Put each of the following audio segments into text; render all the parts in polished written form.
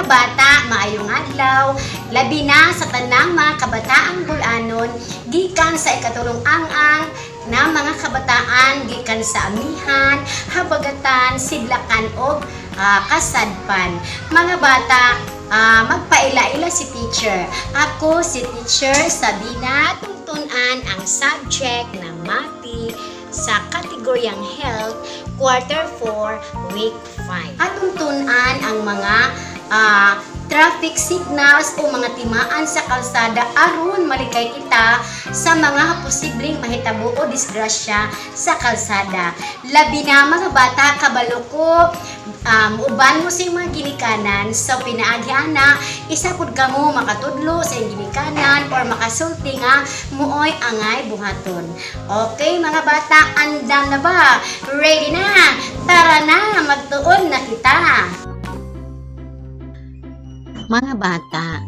Mga bata, maayong adlaw, labi na sa tanang mga kabataang bulanon, gikan sa ikatulong ang na mga kabataan gikan sa amihan, habagatan, sidlakan o kasadpan. Mga bata, magpaila-ila si teacher. Ako si teacher Sabina, tungtunan ang subject na mati sa kategoryang health, quarter 4, week 5. At tungtunan ang mga traffic signals o mga timaan sa kalsada aron malikay kita sa mga posibleng mahitabo o disgrasya sa kalsada. Labi na mga bata, kabalo ko, uban mo sa mga ginikanan sa pinaagyana, isa pud kamo makatudlo sa ginikanan or makasulti nga muoy angay buhaton. Okay mga bata, andam na ba? Ready na? Tara na, magtuon na kita! Mga bata,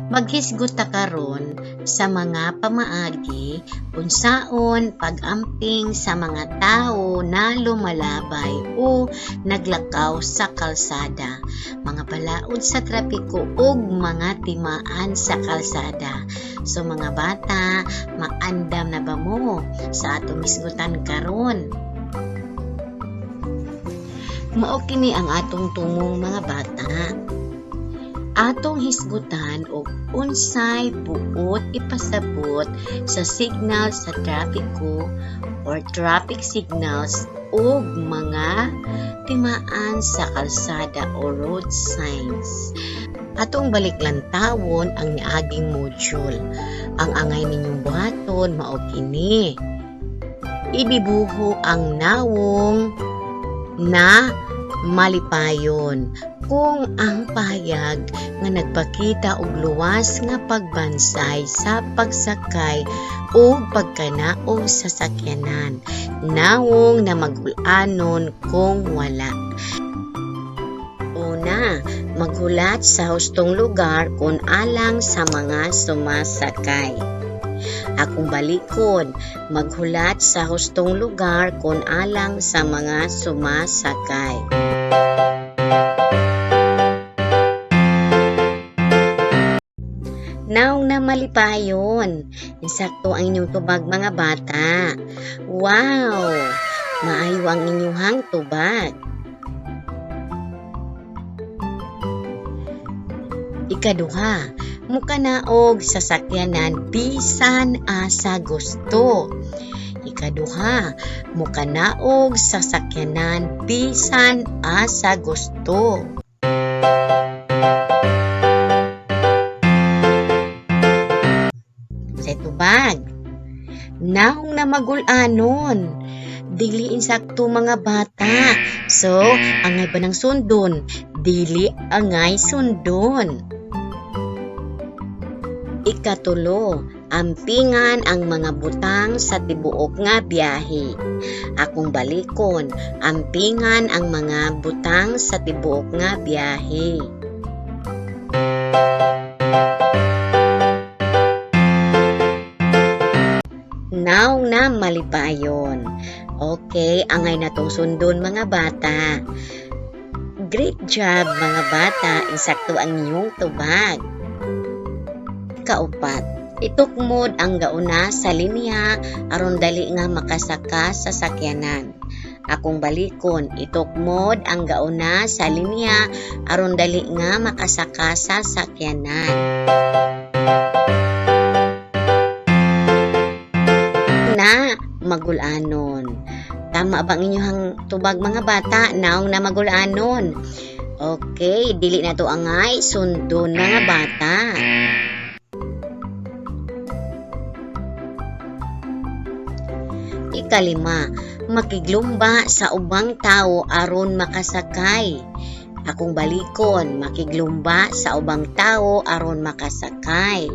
maghisgot ta karon sa mga pamaagi unsaon pag-amping sa mga tao na lumalabay o naglakaw sa kalsada, mga balaod sa trapiko ug mga timaan sa kalsada. So mga bata, maandam na ba mo sa atong hisgutan karon? Mao kini ang atong tumong mga bata. Atong hisgutan og unsay buot ipasabot sa signal sa trapiko or traffic signals ug mga timaan sa kalsada o road signs. Atong baliklantawon ang niaging module. Ang angay ninyong buhaton mao kini. Ibibuho ang nawong na malipayon kung ang pahayag nga nagpakita og luwas nga pagbansay sa pagsakay o pagkanaog sa sakyanan, nawong na magulanon kung wala. Una, maghulat sa hustong lugar kung alang sa mga sumasakay. Akong balikon, maghulat sa hustong lugar kung alang sa mga sumasakay. Naong na malipayon. Insakto ang inyong tubag mga bata. Wow! Maayo ang inyong tubag. Ikaduha, mukanaog sa sakyanan bisan asa gusto. Ikaduha, mukanaog sa sakyanan bisan asa gusto. Sa tubag, naong na magulanon, dili insakto mga bata. So, angay ba ng sundon? Dili angay sundon. Ikatulo, ampingan ang mga butang sa tibuok nga biyahe. Akong balikon, ampingan ang mga butang sa tibuok nga biyahe. Naong na malipayon. Okay, angay na tong sundon mga bata. Great job mga bata, insakto ang inyong tubag. Kaupat, itukmod ang gauna sa linya aron dali nga makasaka sa sakyanan. Akong balikon, itukmod ang gauna sa linya aron dali nga makasaka sa sakyanan. Na magulanon. Tama bang inyong tubag mga bata? Naong na magulanon. Okay, dili na to angay sundon mga bata. Ikalima, makiglumba sa ubang tao aron makasakay. Akong balikon, makiglumba sa ubang tao aron makasakay.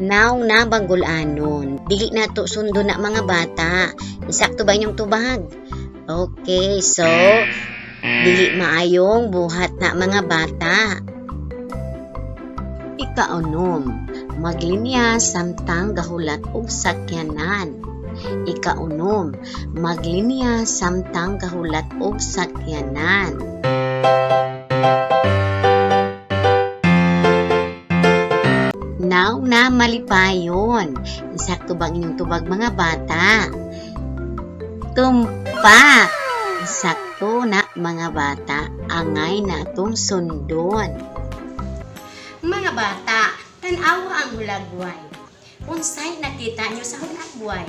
Naong na banggulanon, dili na to sundo na mga bata. Insakto ba inyong tubag? Okay, so dili maayong buhat na mga bata. Ikaunom, maglinya samtang gahulat og sakyanan. Ikaunom, maglinya samtang kahulat og sakyanan. Now na malipayon. Sakto bang inyong tubag mga bata? Tumpak. Sakto na mga bata. Angay na itong sundon. Mga bata, tanawa ang hulagway. Unsay nakita nyo sa hulagway?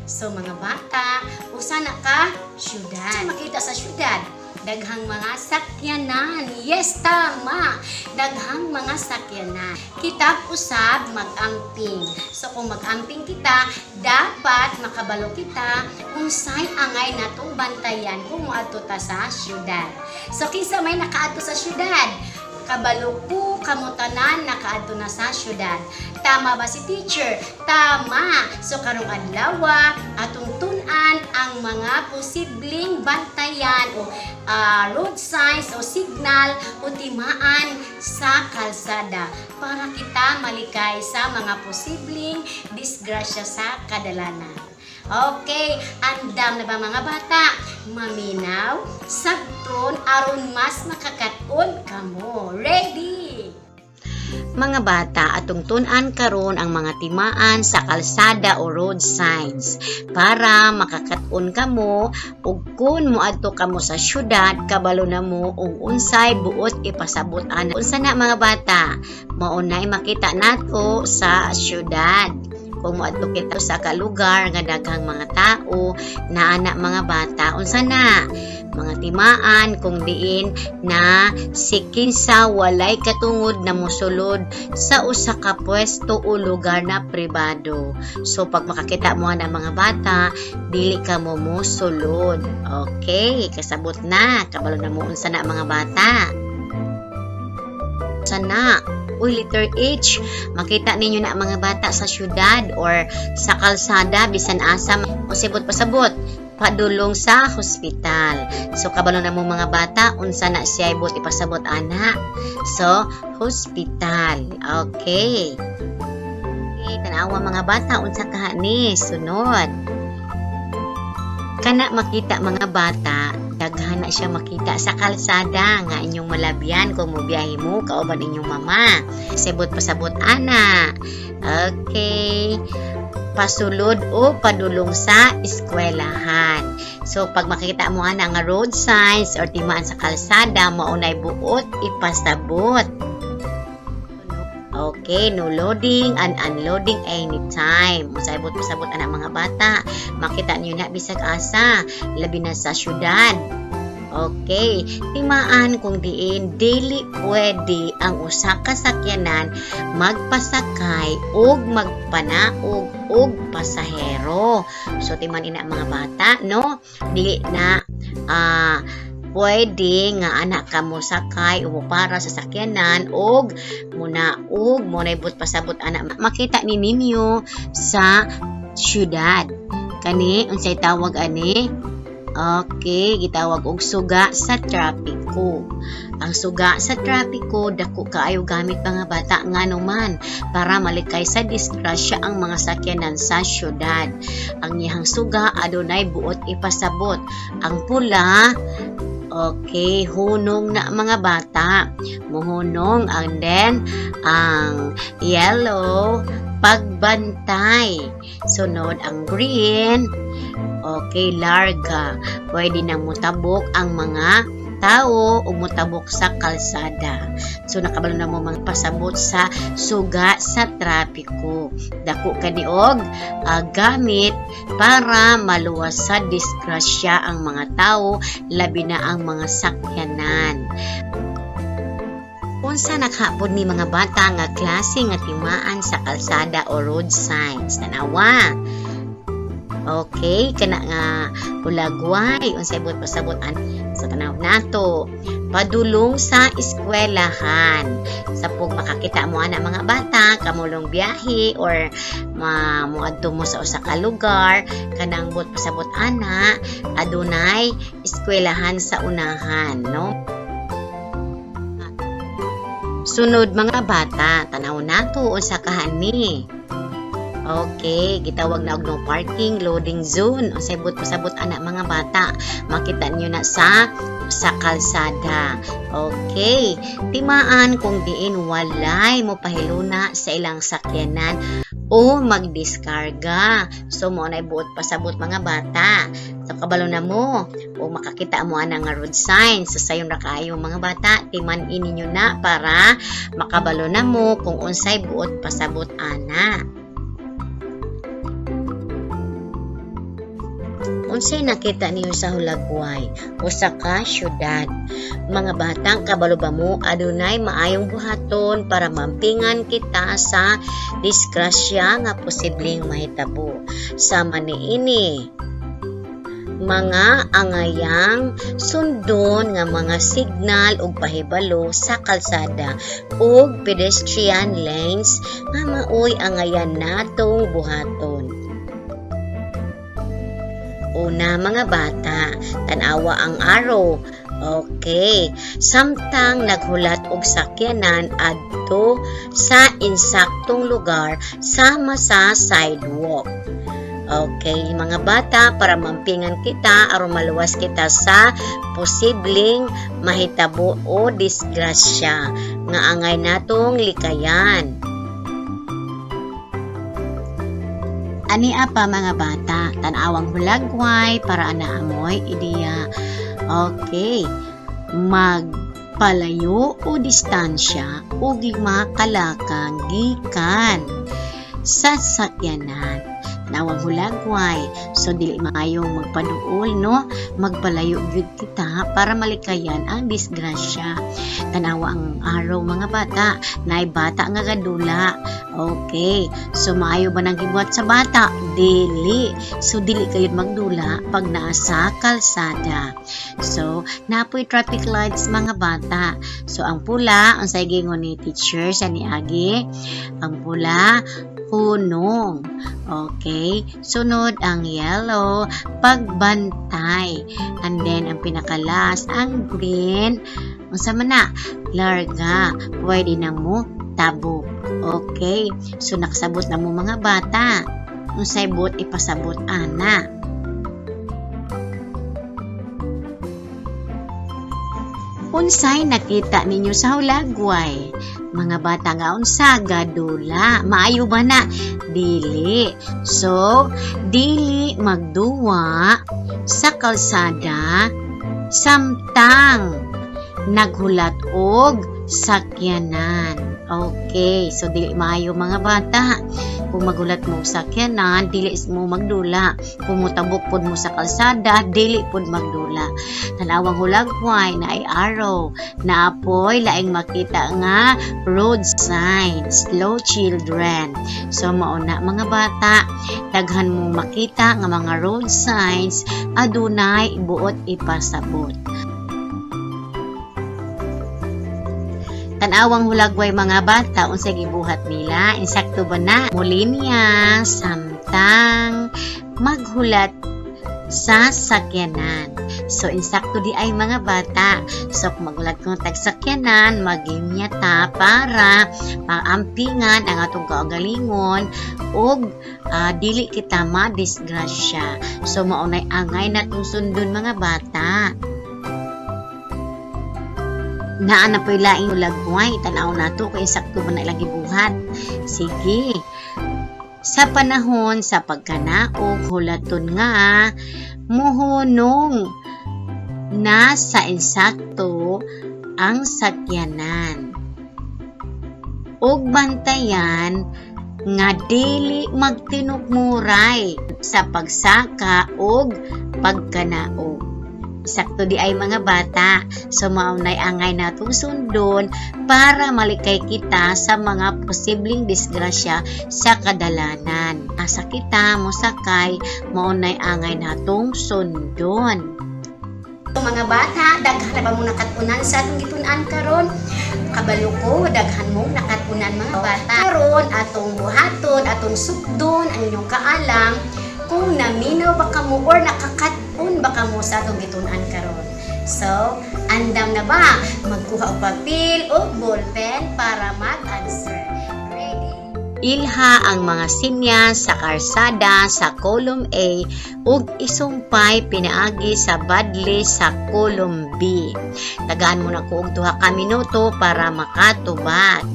So mga bata, usa na ka syudad. So makita sa syudad, daghang mga sakyanan. Yes, tama. Daghang mga sakyanan. Kita usab mag-amping. So kung mag-amping kita, dapat makabalo kita kung saan angay natong bantayan kung muadto ta sa syudad. So kinsa may nakaadto sa syudad? Kabalo po kamutanan nakaadto na sa syudad. Tama ba si teacher? Tama. So karong adlaw atong tun-an ang mga posibleng bantayan o road signs o signal o timaan sa kalsada para kita malikay sa mga posibleng disgrasya sa kadalanan. Okay, andam na ba mga bata? Maminaw, sabton, aron mas makakaton kamo. Ready? Mga bata, atong tun-an karon ang mga timaan sa kalsada o road signs para makakaton kamo ug kun moadto kamo sa syudad kabalo na mo ug unsay buot ipasabot ana. Unsa na mga bata? Maunay makita nato sa syudad. Kung moadto kita sa kalugar nga daghang mga tao na anak mga bata, unsa na mga timaan kung diin na si kinsa walay katungod na mosulod sa usa ka pwesto o lugar na pribado. So pag makakita mo na mga bata, dili ka mo mosulod. Okay, kasabot na, kabalo na mo unsa na mga bata. Sana letter H, makita ninyo na mga bata sa syudad or sa kalsada bisan asa o sibot pasabot padulong sa hospital. So kabalo na mo mga bata unsa na siya ibot ipasabot ana. So hospital. Okay, tanawa mga bata unsa kahani sunod. Kana makita mga bata, daghan na siya makita sa kalsada nga inyong malabyan kung mobiyahe mo kauban inyong mama. Sibot pasabot ana. Okay. Pasulod o padulong sa eskwelahan. So pag makita mo ana nga road signs or timaan sa kalsada, maunay buot ipasabot. Okay, no loading and unloading anytime. Musabot pasabot ana mga bata. Makita niyo na bisag asa, labi na sa syudad. Okay, timaan kung diin dili pwede ang usa ka sakyanan magpasakay ug magpanaog og pasahero. So timan ina mga bata, no? Dili na pwede nga anak ka mo sakay o para sa sakyanan og munaog mo naibot pasabot anak makita ni ninyo sa syudad. Kani unsay tawag ani? Okay, gitawag og suga sa trapiko. Ang suga sa trapiko dako kaayo gamit mga bata nganuman para malikay sa disgrasya ang mga sakyanan sa syudad. Ang iyang suga adunay buot ipasabot. Ang pula, okay, hunong na mga bata. Muhunong, and then ang yellow, pagbantay. Sunod ang green, okay, larga. Pwede nang mutabok ang mga tao o mutabok sa kalsada. So nakabalo na mo mga pasabot sa suga sa trapiko. Dako kaniog gamit para maluwas sa disgrasya ang mga tao, labi na ang mga sakyanan. Unsa nakapod ni mga bata nga klase nga timaan sa kalsada o road signs? Tanawa. Okay, kana nga hulagway unsay ibot pasabotan sa tanaw nato. Padulong sa eskwelahan. Sa pug makakita mo ana mga bata kamulong biyahe or moadto mo sa usa ka lugar kanang bot pasabot ana adunay eskwelahan sa unahan, no? Sunod mga bata, tanaw nato unsa kahani. Okay, gitawag na og no parking loading zone. Unsay pasabot anak mga bata, makita niyo na sa kalsada. Okay, timaan kung diin walay mo pahiluna sa ilang sakyanan o magdiskarga. So mo na ibuot pasabot mga bata. So kabalo na mo o makakita mo ana nga road sign. So sayon ra kaayo mga bata, timan ininyo na para makabalo na mo kung unsay buot pasabot ana. Unsay nakita niyo sa Hulagway o sa syudad? Mga batang kabalo ba mo adunay maayong buhaton para mampingan kita sa disgrasya nga posibleng mahitabo. Sama niini mga angayang sundon nga mga signal ug pahibalo sa kalsada ug pedestrian lanes nga maoy angayan natong buhaton. Una mga bata, tanawa ang arrow. Okay, samtang naghulat og sakyanan adto sa insaktong lugar sama sa sidewalk. Okay, mga bata, para mampingan kita aron maluwas kita sa posibleng mahitabo o disgrasya nga angay natong likayan. Ani apa mga bata, tanawang Hulagway para anaamoy ideya. Okay, magpalayo o distansya o 5 kalakang gikan sa sakyanan. Nawang Hulagway, so dili maayong magpaduol no, magpalayo gyud kita para malikayan ang disgrasya. Tanawa ang araw mga bata, naay bata nga gadula. Okay, so maayo ba nang gibuhat sa bata? Dili. So dili kayo magdula pag nasa kalsada. So napoy traffic lights mga bata. So ang pula, ang saygingon ni teacher sa niagi, ang pula punong. Okay, sunod ang yellow, pagbantay. And then ang pinakalas ang green, unsa man na, larga. Pwede na mo tabo. Okay, so nakasabot na mo mga bata. Unsay buot ipasabot ana. Unsay nakita ninyo sa Hulagway? Mga bata nga unsa gadula, maayo ba na? Dili. So, dili magduwa sa kalsada samtang naghulat og sakyanan. Okay, so dili maayo mga bata. Kung magulat mo sa sakyanan, dili mo magdula. Kung mutabok pod mo sa kalsada, dili pod magdula. Tanawang Hulagway na ay arrow, na apoy laing makita nga road sign, slow children. So mauna mga bata, daghan mo makita nga mga road signs, adunay buot ipasabot. Tanawang Hulagway mga bata, unsay gibuhat nila? Insakto ba na? Mulinya, samtang maghulat sa sakyanan. So, insakto di ay mga bata. So, kung magulat kong tagsakyanan, maginya ta para maampingan ang atong kaugalingon o dili kita madisgrasya. So, maunay angay natong sundon mga bata. Naana po'y laing Hulagway, tanaw nato kung insakto ba na ilang gibuhat. Sige. Sa panahon sa pagkanaog, hulaton nga, muhunong na sa insakto ang sakyanan. Og bantayan nga dili magtinukmuray sa pagsaka og pagkanaog. Sakto di ay mga bata, so maunay angay natong sundon para malikay kita sa mga posibleng disgrasya sa kadalanan. Asa kita mosakay, maunay angay natong sundon. Mga bata, daghan na ba mo nakatunan sa atong gitunan karon? Kabalo ko, daghan mo nakatunan mga bata. Karon atong buhaton, atong sugdon ang inyong kaalam kung naminaw ba kamo or nakakatun ba kamo sa atong gitunan karon. So, andam na ba? Magkuha og papel o ballpen para mag-answer. Ready? Ilha ang mga sinyas sa karsada sa column A ug isumpay pinaagi sa badli sa column B. Tagaan mo na ko og 2 ka minuto para makatubag.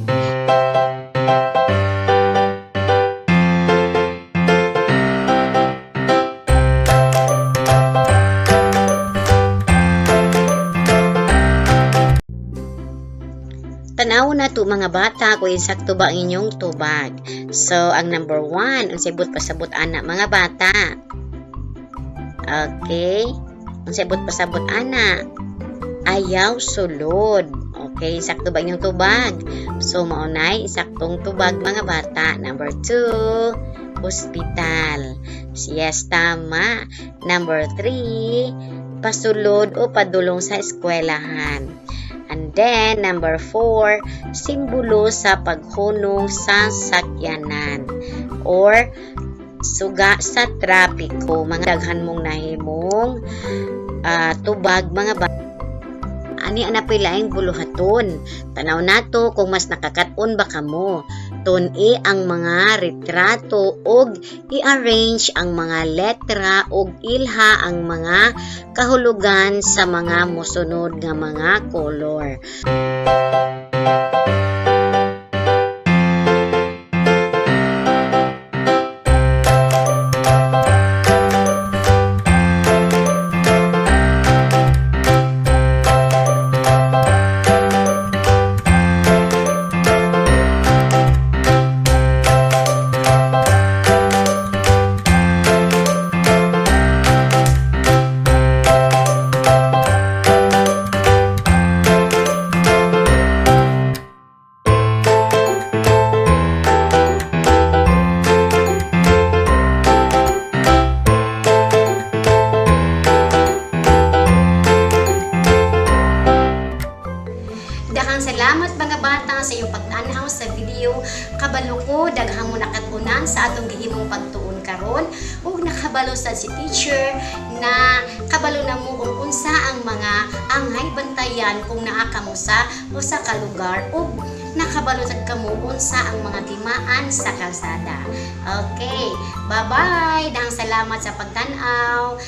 Tanaw na to mga bata kung insakto ba ang inyong tubag. So, ang number 1, ang sibot pasabot ana mga bata. Okay? Ang sibot pasabot ana. Ayaw sulod. Okay, insakto ba inyong tubag? So, maunay, insaktong tubag mga bata. Number 2, hospital. Yes, tama. Number 3, pasulod o padulong sa eskwelahan. And then, number 4, simbolo sa paghunong sa sakyanan or suga sa trapiko. Mga daghan mong nahimong tubag mga bata. Ani ana pilaing buluhaton. Tanaw nato kung mas nakakaton ba kamo. Tun-i ang mga retrato og i-arrange ang mga letra og ilha ang mga kahulugan sa mga mosunod nga mga color. Daghang salamat mga bata sa iyong pagtanaw sa video. Kabalo ko daghang mo nakatunan sa atong gihimong pagtuon karon ug nakabalo sa si teacher na kabalo na mo kung unsa ang mga angay bantayan kung naa kamo sa usa ka lugar ug nakabalo sad kamo unsa ang mga timaan sa kalsada. Okay, bye-bye. Daghang salamat sa pagtanaw.